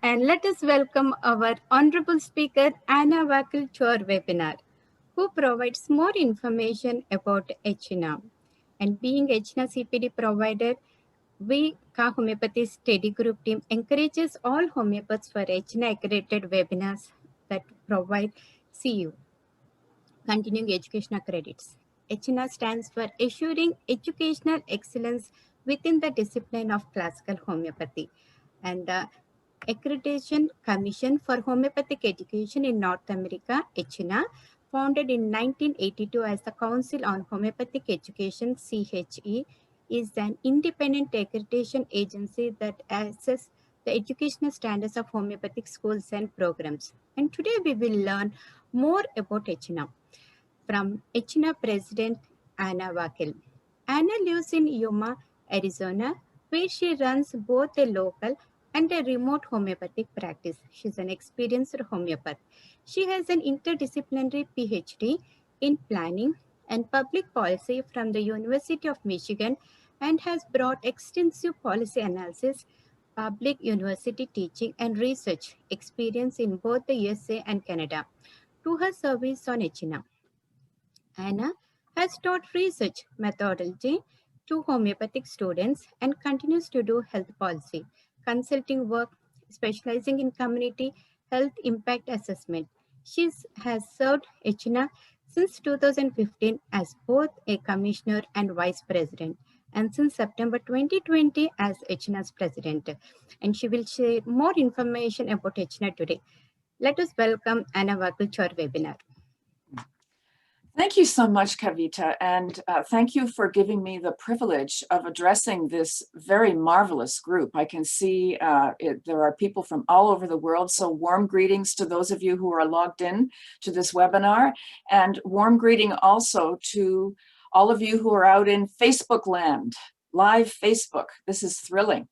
And let us welcome our Honorable Speaker Anna Vakil to our webinar, who provides more information about ACHENA. And being ACHENA CPD provider, we KHA Homeopathy Study Group team encourages all homeopaths for ACHENA accredited webinars that provide CU, continuing educational credits. ACHENA stands for Assuring Educational Excellence within the discipline of classical homeopathy. And Accreditation Commission for Homeopathic Education in North America, ACHENA, founded in 1982 as the Council on Homeopathic Education, KHA, is an independent accreditation agency that assesses the educational standards of homeopathic schools and programs. And today we will learn more about ACHENA from ACHENA President Anna Vakil. Anna lives in Yuma, Arizona, where she runs both a local and a remote homeopathic practice. She's an experienced homeopath. She has an interdisciplinary PhD in planning and public policy from the University of Michigan and has brought extensive policy analysis, public university teaching, and research experience in both the USA and Canada to her service on ACHENA. Anna has taught research methodology to homeopathic students and continues to do health policy, consulting work, specializing in community health impact assessment. She has served ACHENA since 2015 as both a commissioner and vice president, and since September 2020 as ACHENA's president. And she will share more information about ACHENA today. Let us welcome Anna Vakil to our webinar. Thank you so much, Kavita, and thank you for giving me the privilege of addressing this very marvelous group. I can see there are people from all over the world, so warm greetings to those of you who are logged in to this webinar, and warm greeting also to all of you who are out in Facebook land, live Facebook. This is thrilling.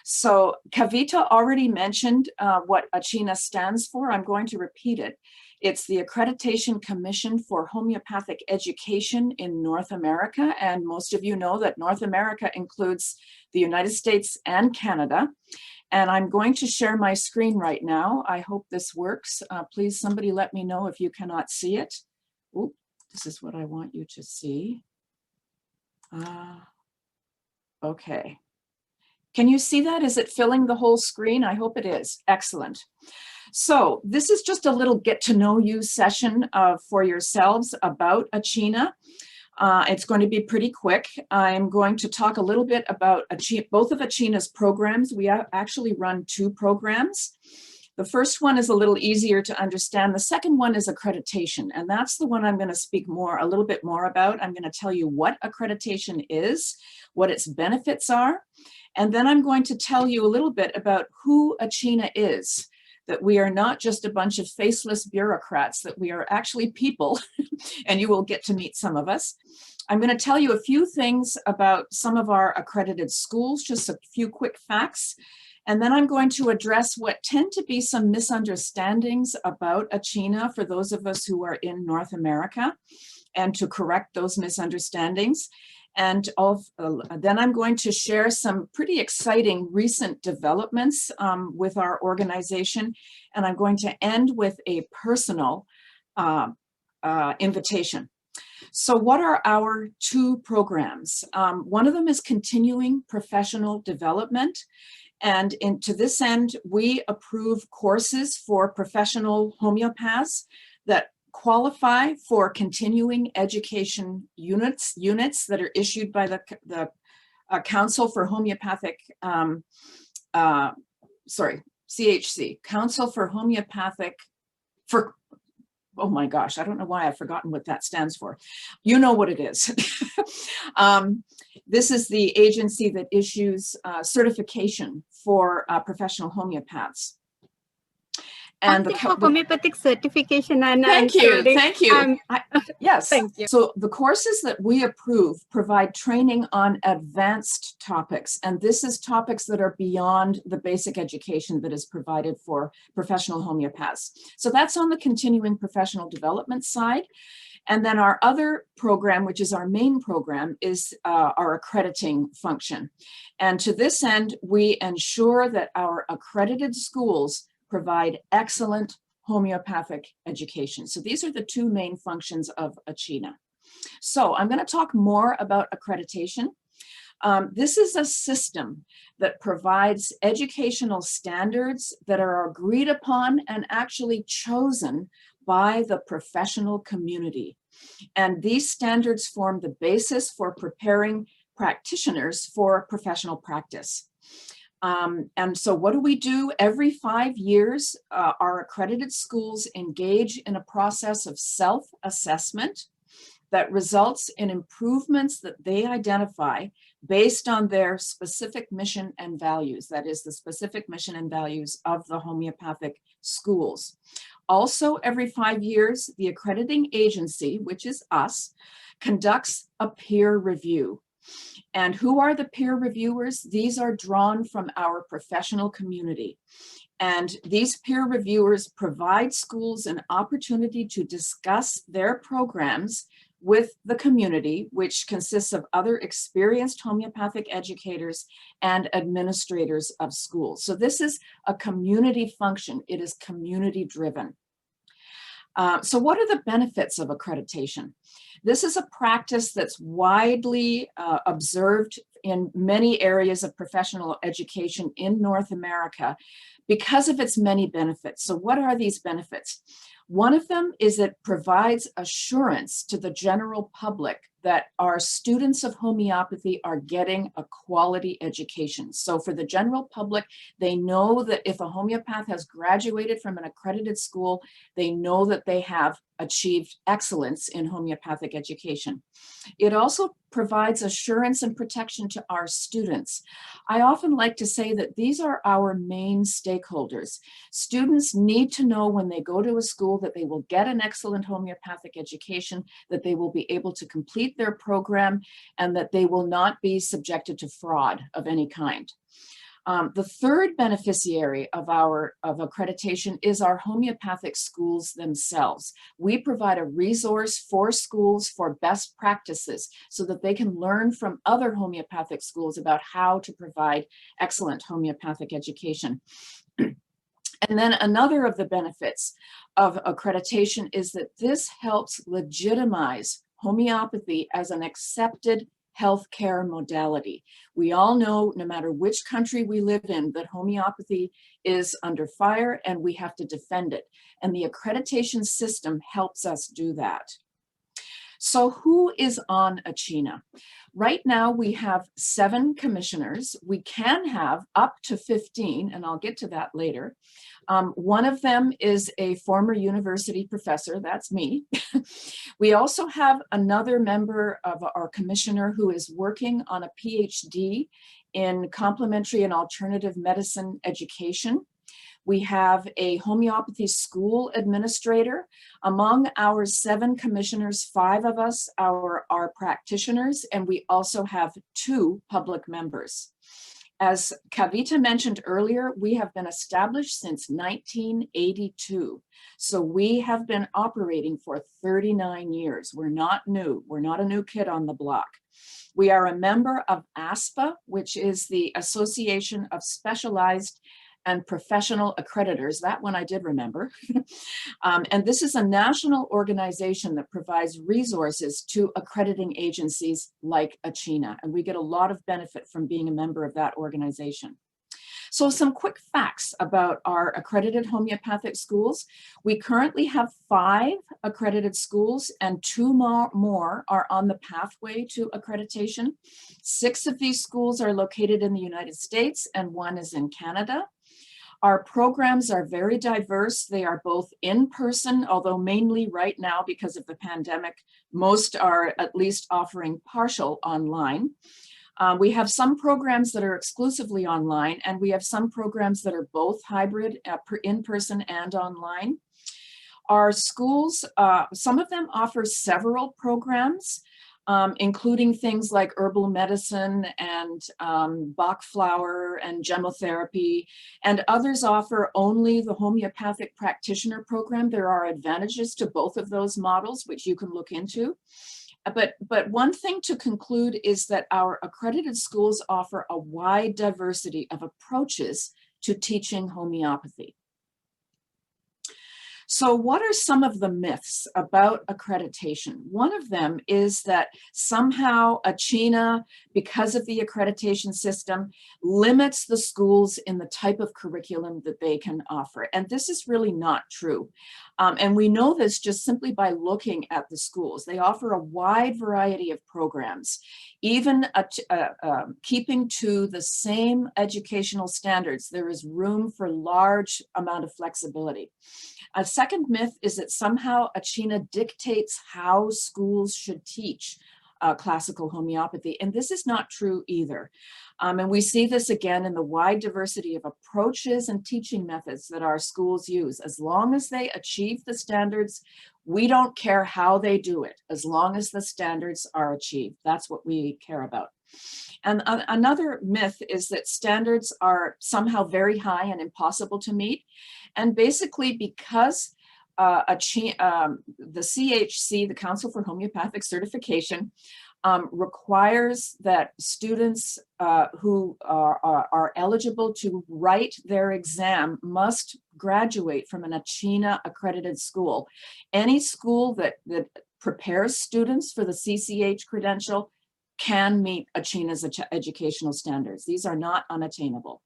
So Kavita already mentioned what ACHENA stands for. I'm going to repeat it. It's the Accreditation Commission for Homeopathic Education in North America. And most of you know that North America includes the United States and Canada. And I'm going to share my screen right now. I hope this works. Please, somebody let me know if you cannot see it. Oop, this is what I want you to see. Okay. Can you see that? Is it filling the whole screen? I hope it is. Excellent. So this is just a little get to know you session for yourselves about ACHENA. It's going to be pretty quick. I'm going to talk a little bit about both of ACHENA's programs. We actually run two programs. The first one is a little easier to understand. The second one is accreditation, and that's the one I'm going to speak a little bit more about. I'm going to tell you what accreditation is, what its benefits are, and then I'm going to tell you a little bit about who ACHENA is, that we are not just a bunch of faceless bureaucrats, that we are actually people, and you will get to meet some of us. I'm going to tell you a few things about some of our accredited schools, just a few quick facts, and then I'm going to address what tend to be some misunderstandings about ACHENA for those of us who are in North America, and to correct those misunderstandings. And then I'm going to share some pretty exciting recent developments with our organization. And I'm going to end with a personal invitation. So what are our two programs? One of them is continuing professional development. And to this end, we approve courses for professional homeopaths that qualify for continuing education units that are issued by the Council for Homeopathic, CHC, Council for Homeopathic, oh my gosh, I don't know why I've forgotten what that stands for. You know what it is. This is the agency that issues certification for professional homeopaths. And the homeopathic certification. Thank you. Yes. Thank you. So the courses that we approve provide training on advanced topics, and this is topics that are beyond the basic education that is provided for professional homeopaths. So that's on the continuing professional development side. And then our other program, which is our main program, is our accrediting function. And to this end, we ensure that our accredited schools provide excellent homeopathic education. So these are the two main functions of ACHENA. So I'm going to talk more about accreditation. This is a system that provides educational standards that are agreed upon and actually chosen by the professional community. And these standards form the basis for preparing practitioners for professional practice. And so what do we do? Every 5 years, our accredited schools engage in a process of self-assessment that results in improvements that they identify based on their specific mission and values. That is the specific mission and values of the homeopathic schools. Also, every 5 years, the accrediting agency, which is us, conducts a peer review. And who are the peer reviewers? These are drawn from our professional community. And these peer reviewers provide schools an opportunity to discuss their programs with the community, which consists of other experienced homeopathic educators and administrators of schools. So this is a community function. It is community driven. So what are the benefits of accreditation? This is a practice that's widely observed in many areas of professional education in North America because of its many benefits. So what are these benefits? One of them is it provides assurance to the general public that our students of homeopathy are getting a quality education. So for the general public, they know that if a homeopath has graduated from an accredited school, they know that they have achieved excellence in homeopathic education. It also provides assurance and protection to our students. I often like to say that these are our main stakeholders. Students need to know when they go to a school that they will get an excellent homeopathic education, that they will be able to complete their program, and that they will not be subjected to fraud of any kind. The third beneficiary of accreditation is our homeopathic schools themselves. We provide a resource for schools for best practices so that they can learn from other homeopathic schools about how to provide excellent homeopathic education. And then another of the benefits of accreditation is that this helps legitimize homeopathy as an accepted healthcare modality. We all know, no matter which country we live in, that homeopathy is under fire and we have to defend it. And the accreditation system helps us do that. So who is on ACHENA? Right now we have 7 commissioners. We can have up to 15, and I'll get to that later. One of them is a former university professor, that's me. We also have another member of our commissioner who is working on a PhD in complementary and alternative medicine education. We have a homeopathy school administrator. Among our 7 commissioners, 5 of us are practitioners, and we also have 2 public members. As Kavita mentioned earlier, we have been established since 1982. So we have been operating for 39 years. We're not new. We're not a new kid on the block. We are a member of ASPA, which is the Association of Specialized and Professional Accreditors. That one I did remember. And this is a national organization that provides resources to accrediting agencies like ACHENA, and we get a lot of benefit from being a member of that organization. So some quick facts about our accredited homeopathic schools. We currently have 5 accredited schools, and 2 more are on the pathway to accreditation. 6 of these schools are located in the United States, and 1 is in Canada. Our programs are very diverse. They are both in person, although mainly right now because of the pandemic, most are at least offering partial online. We have some programs that are exclusively online, and we have some programs that are both hybrid, in person and online. Our schools, some of them offer several programs. including things like herbal medicine and Bach flower and gemotherapy, and others offer only the homeopathic practitioner program. There are advantages to both of those models, which you can look into. But one thing to conclude is that our accredited schools offer a wide diversity of approaches to teaching homeopathy. So what are some of the myths about accreditation? One of them is that somehow Achena, because of the accreditation system, limits the schools in the type of curriculum that they can offer. And this is really not true. And we know this just simply by looking at the schools. They offer a wide variety of programs, even keeping to the same educational standards. There is room for large amount of flexibility. A second myth is that somehow Achena dictates how schools should teach classical homeopathy, and this is not true either. And we see this again in the wide diversity of approaches and teaching methods that our schools use. As long as they achieve the standards, we don't care how they do it, as long as the standards are achieved. That's what we care about. And another myth is that standards are somehow very high and impossible to meet. And basically because the KHA, the Council for Homeopathic Certification, requires that students who are eligible to write their exam must graduate from an Achena accredited school. Any school that prepares students for the CCH credential can meet Achena's educational standards. These are not unattainable.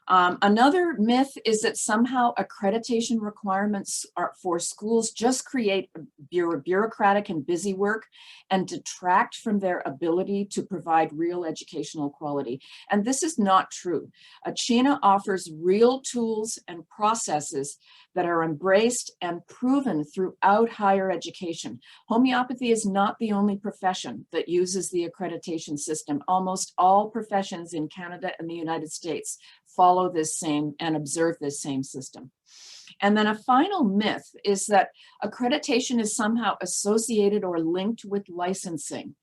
Another myth is that somehow accreditation requirements for schools just create bureaucratic and busy work and detract from their ability to provide real educational quality. And this is not true. Achena offers real tools and processes that are embraced and proven throughout higher education. Homeopathy is not the only profession that uses the accreditation system. Almost all professions in Canada and the United States follow this same and observe this same system. And then a final myth is that accreditation is somehow associated or linked with licensing.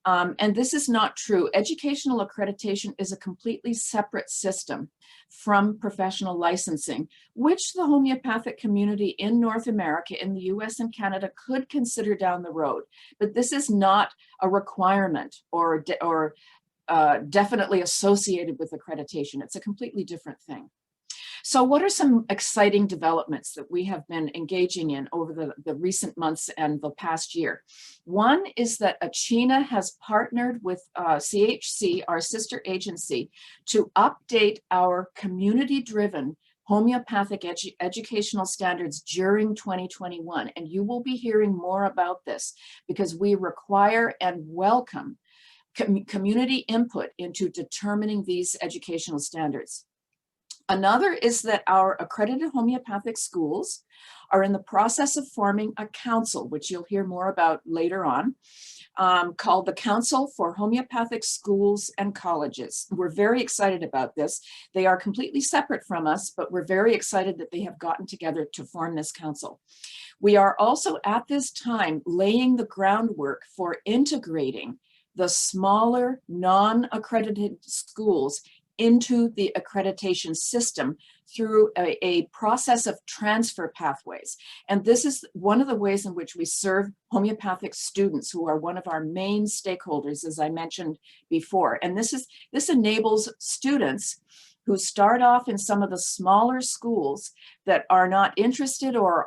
And this is not true. Educational accreditation is a completely separate system from professional licensing, which the homeopathic community in North America, in the US and Canada, could consider down the road. But this is not a requirement or definitely associated with accreditation. It's a completely different thing. So what are some exciting developments that we have been engaging in over the recent months and the past year? One is that Achena has partnered with KHA, our sister agency, to update our community-driven homeopathic educational standards during 2021. And you will be hearing more about this because we require and welcome community input into determining these educational standards. Another is that our accredited homeopathic schools are in the process of forming a council, which you'll hear more about later on, called the Council for Homeopathic Schools and Colleges. We're very excited about this. They are completely separate from us, but we're very excited that they have gotten together to form this council. We are also at this time laying the groundwork for integrating the smaller non-accredited schools into the accreditation system through a process of transfer pathways. And this is one of the ways in which we serve homeopathic students who are one of our main stakeholders, as I mentioned before. And this enables students who start off in some of the smaller schools that are not interested or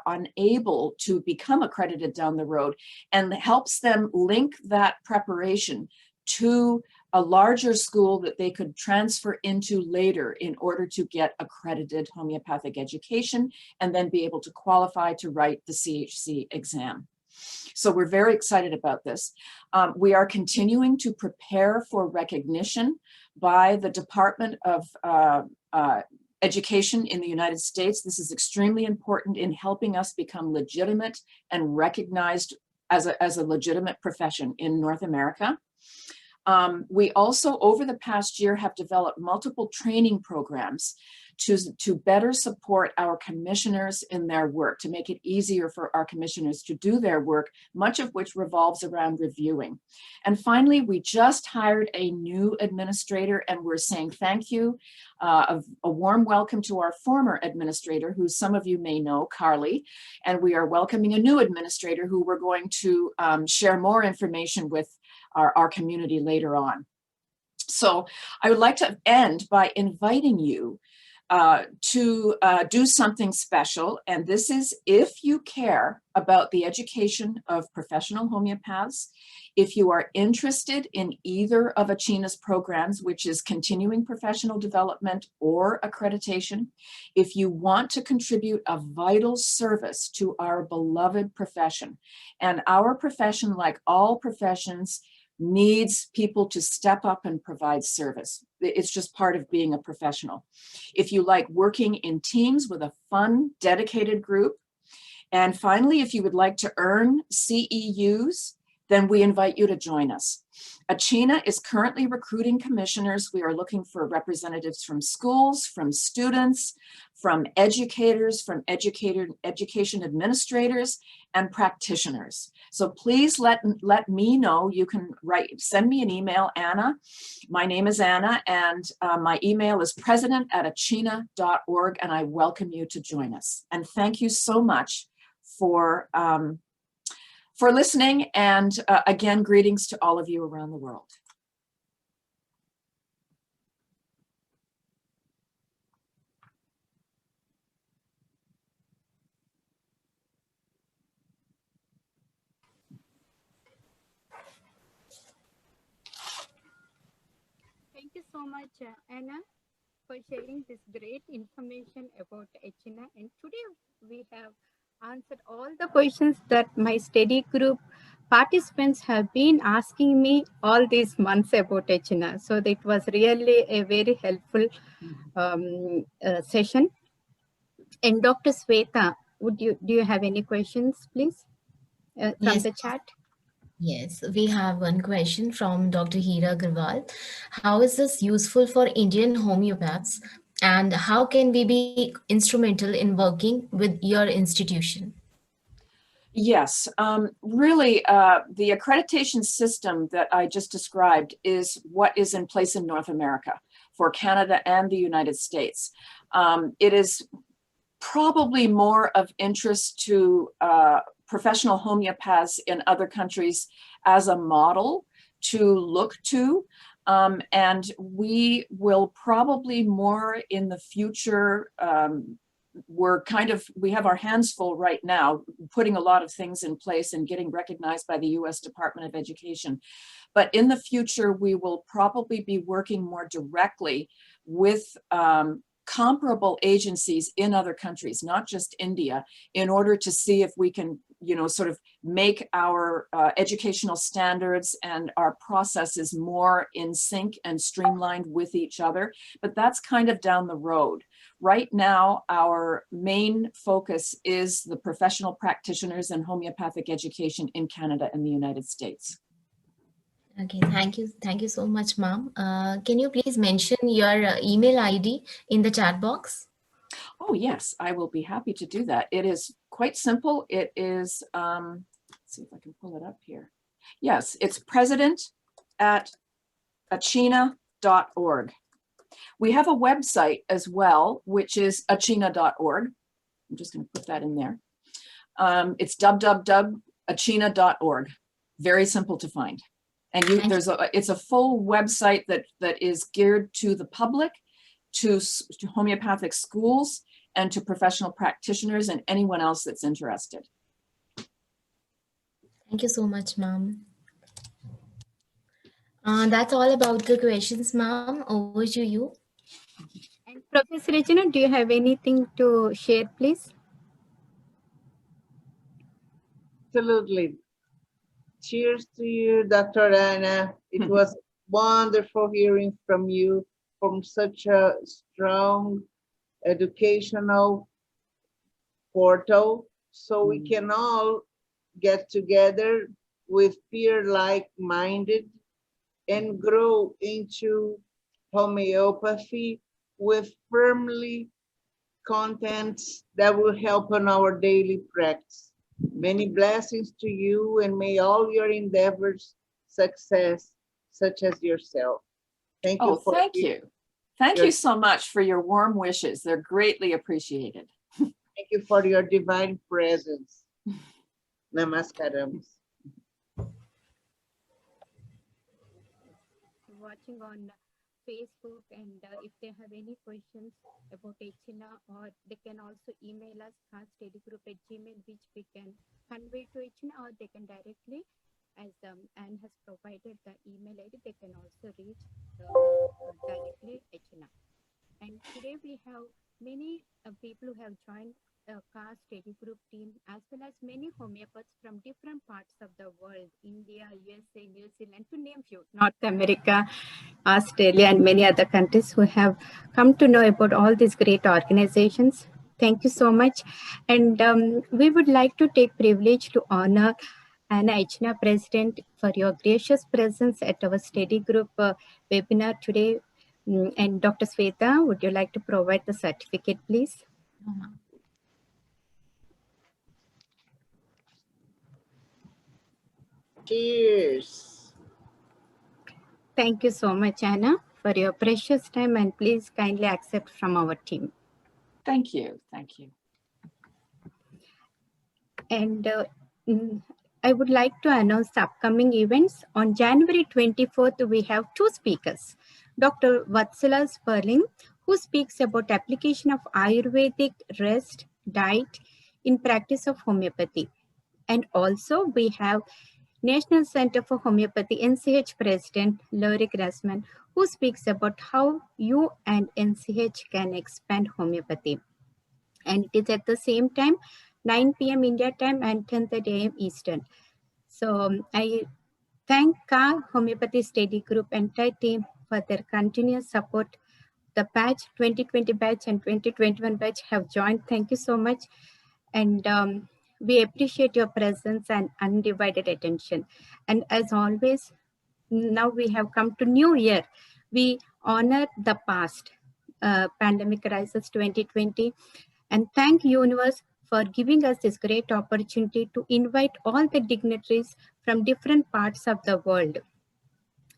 unable to become accredited down the road, and helps them link that preparation to a larger school that they could transfer into later in order to get accredited homeopathic education and then be able to qualify to write the KHA exam. So we're very excited about this. We are continuing to prepare for recognition by the Department of Education in the United States. This is extremely important in helping us become legitimate and recognized as a legitimate profession in North America. We also, over the past year, have developed multiple training programs to better support our commissioners in their work, to make it easier for our commissioners to do their work, much of which revolves around reviewing. And finally, we just hired a new administrator, and we're saying thank you. A warm welcome to our former administrator, who some of you may know, Carly, and we are welcoming a new administrator who we're going to share more information with our community later on. So I would like to end by inviting you to do something special. And this is, if you care about the education of professional homeopaths, if you are interested in either of ACHENA's programs, which is continuing professional development or accreditation, if you want to contribute a vital service to our beloved profession, and our profession, like all professions, needs people to step up and provide service. It's just part of being a professional. If you like working in teams with a fun, dedicated group, and finally, if you would like to earn CEUs, then we invite you to join us. ACHENA is currently recruiting commissioners. We are looking for representatives from schools, from students, from educators, from education administrators, and practitioners. So please let me know. You can send me an email, Anna. My name is Anna, and my email is president@achena.org, and I welcome you to join us. And thank you so much for listening, and again, greetings to all of you around the world. Thank you so much, Anna, for sharing this great information about ACHENA. And today we have answered all the questions that my study group participants have been asking me all these months about ACHENA. So it was really a very helpful session. And Dr. Sweta, do you have any questions, please, from the chat? Yes, we have one question from Dr. Hira Agarwal. How is this useful for Indian homeopaths, and how can we be instrumental in working with your institution? Yes, really, the accreditation system that I just described is what is in place in North America for Canada and the United States. It is probably more of interest to professional homeopaths in other countries as a model to look to. And we will probably more in the future, we have our hands full right now, putting a lot of things in place and getting recognized by the US Department of Education. But in the future, we will probably be working more directly with comparable agencies in other countries, not just India, in order to see if we can, sort of make our educational standards and our processes more in sync and streamlined with each other. But that's kind of down the road. Right now, our main focus is the professional practitioners in homeopathic education in Canada and the United States. Okay, thank you. Thank you so much, ma'am. Can you please mention your email ID in the chat box? Oh, yes, I will be happy to do that. It is quite simple. It is, let's see if I can pull it up here. Yes, it's president@achena.org. We have a website as well, which is achena.org. I'm just going to put that in there. It's www.achena.org. Very simple to find. And it's a full website that is geared to the public, to homeopathic schools, and to professional practitioners and anyone else that's interested. Thank you so much, ma'am. That's all about the questions, ma'am. Over to you. And Professor Regina, do you have anything to share, please? Absolutely. Cheers to you, Dr. Anna. It was wonderful hearing from you, from such a strong educational portal, so we can all get together with peer-like-minded and grow into homeopathy with firmly contents that will help on our daily practice. Many blessings to you, and may all your endeavors success, such as yourself. Thank you Oh, for thank you. Thank your- you so much for your warm wishes. They're greatly appreciated. Thank you for your divine presence. Namaskarams. Watching on Facebook, and if they have any questions about Achena, or they can also email us caststudygroup@gmail, which we can convey to Achena, or they can directly, as Anne has provided the email ID, they can also reach directly Achena. And today we have many people who have joined CAST study group team, as well as many homeopaths from different parts of the world, India, USA, New Zealand, to name few, North America, Australia, and many other countries who have come to know about all these great organizations. Thank you so much. And we would like to take privilege to honor Anna ACHENA President for your gracious presence at our study group webinar today. And Dr. Sweta, would you like to provide the certificate, please? Cheers. Thank you so much, Anna, for your precious time, and please kindly accept from our team. Thank you. Thank you. And I would like to announce the upcoming events. On January 24th, we have two speakers. Dr. Vatsala Sperling, who speaks about application of Ayurvedic rest diet in practice of homeopathy. And also we have National Center for Homeopathy NCH President Lorik Rasman, who speaks about how you and NCH can expand homeopathy. And it is at the same time, 9 p.m. India time and 10:30 a.m. Eastern. So I thank Ka Homeopathy Study Group entire team for their continuous support. The batch 2020 batch and 2021 batch have joined. Thank you so much. And we appreciate your presence and undivided attention. And as always, now we have come to New Year. We honor the past, pandemic crisis 2020, and thank universe for giving us this great opportunity to invite all the dignitaries from different parts of the world.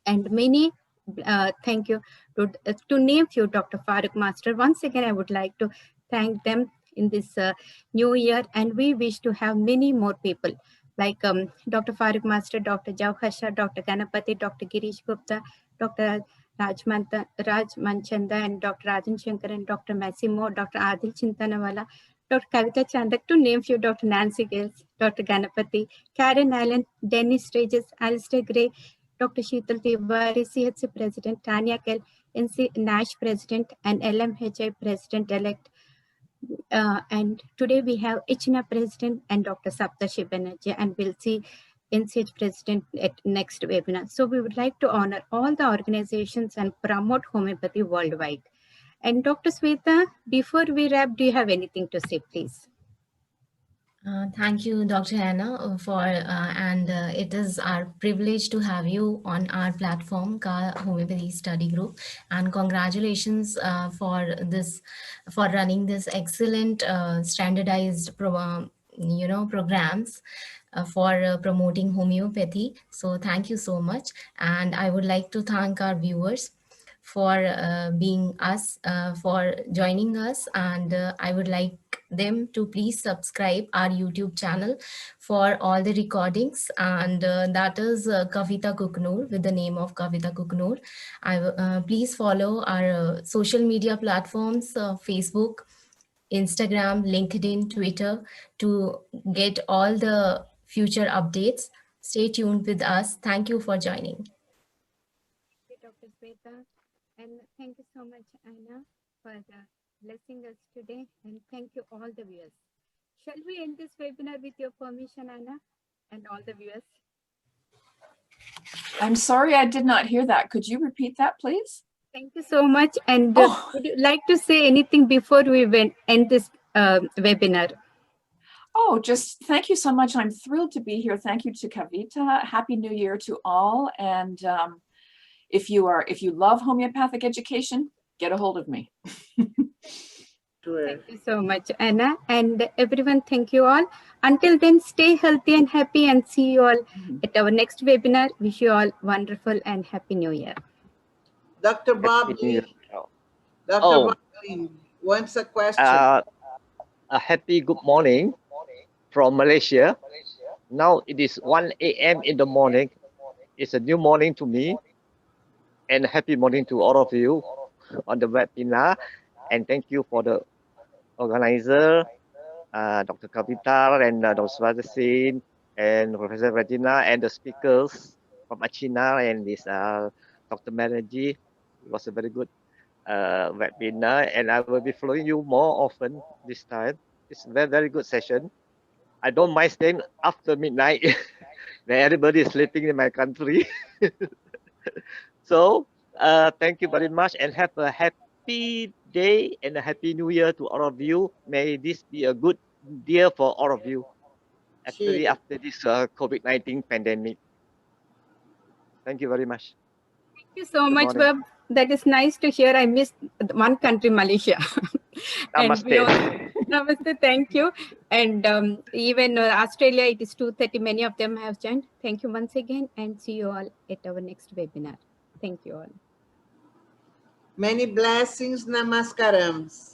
And many thank you to name few, Dr. Farooq Master. Once again, I would like to thank them in this new year, and we wish to have many more people like Dr. Farooq Master, Dr. Jawhar Shah, Dr. Ganapati, Dr. Girish Gupta, Dr. Raj Manchanda, and Dr. Rajan Shankar, and Dr. Massimo, Dr. Adil Chintanawala, Dr. Kavita Chandak, to name few, Dr. Nancy Gales, Dr. Ganapati, Karen Allen, Dennis Regis, Alistair Gray, Dr. Sheetal Tiwari, CHC President, Tanya Kell, NC NASH President, and LMHI President-elect. And today we have ACHENA President and Dr. Saptarshi Banerjee, and we'll see NCH President at next webinar. So we would like to honor all the organizations and promote homeopathy worldwide. And Dr. Sweta, before we wrap, do you have anything to say, please? Thank you, Dr. Anna, it is our privilege to have you on our platform, Ka Homeopathy Study Group, and congratulations for running this excellent standardized programs for promoting homeopathy. So thank you so much, and I would like to thank our viewers for for joining us, and I would like them to please subscribe our YouTube channel for all the recordings, and that is Kavita Kuknoor, with the name of Kavita Kuknoor. Please follow our social media platforms, Facebook, Instagram, LinkedIn, Twitter, to get all the future updates. Stay tuned with us. Thank you for joining. Thank you, Dr. Sweta. And thank you so much, Anna, for blessing us today. And thank you, all the viewers. Shall we end this webinar with your permission, Anna, and all the viewers? I'm sorry, I did not hear that. Could you repeat that, please? Thank you so much. And would you like to say anything before we end this webinar? Oh, just thank you so much. I'm thrilled to be here. Thank you to Kavita. Happy New Year to all. And if you love homeopathic education, get a hold of me. Sure. Thank you so much, Anna. And everyone, thank you all. Until then, stay healthy and happy, and see you all at our next webinar. Wish you all wonderful and happy New Year. Dr. Happy New Year. Bobby, Dr. Oh, Bobby wants a question. a happy good morning from Malaysia. Now it is 1 a.m. in the morning. It's a new morning to me. And happy morning to all of you on the webinar. And thank you for the organizer, Dr. Kavita and Dr. Swadesin and Professor Regina and the speakers from Achina and this Dr. Banerjee. It was a very good webinar, and I will be following you more often this time. It's a very, very good session. I don't mind staying after midnight when everybody is sleeping in my country. So thank you very much and have a happy day and a happy new year to all of you. May this be a good year for all of you, especially Cheers. after this COVID-19 pandemic. Thank you very much. Thank you so Good much, morning. Bob. That is nice to hear. I missed one country, Malaysia. And we Namaste. all, namaste, thank you. And even Australia, it is 2:30. Many of them have joined. Thank you once again, and see you all at our next webinar. Thank you all. Many blessings, namaskarams.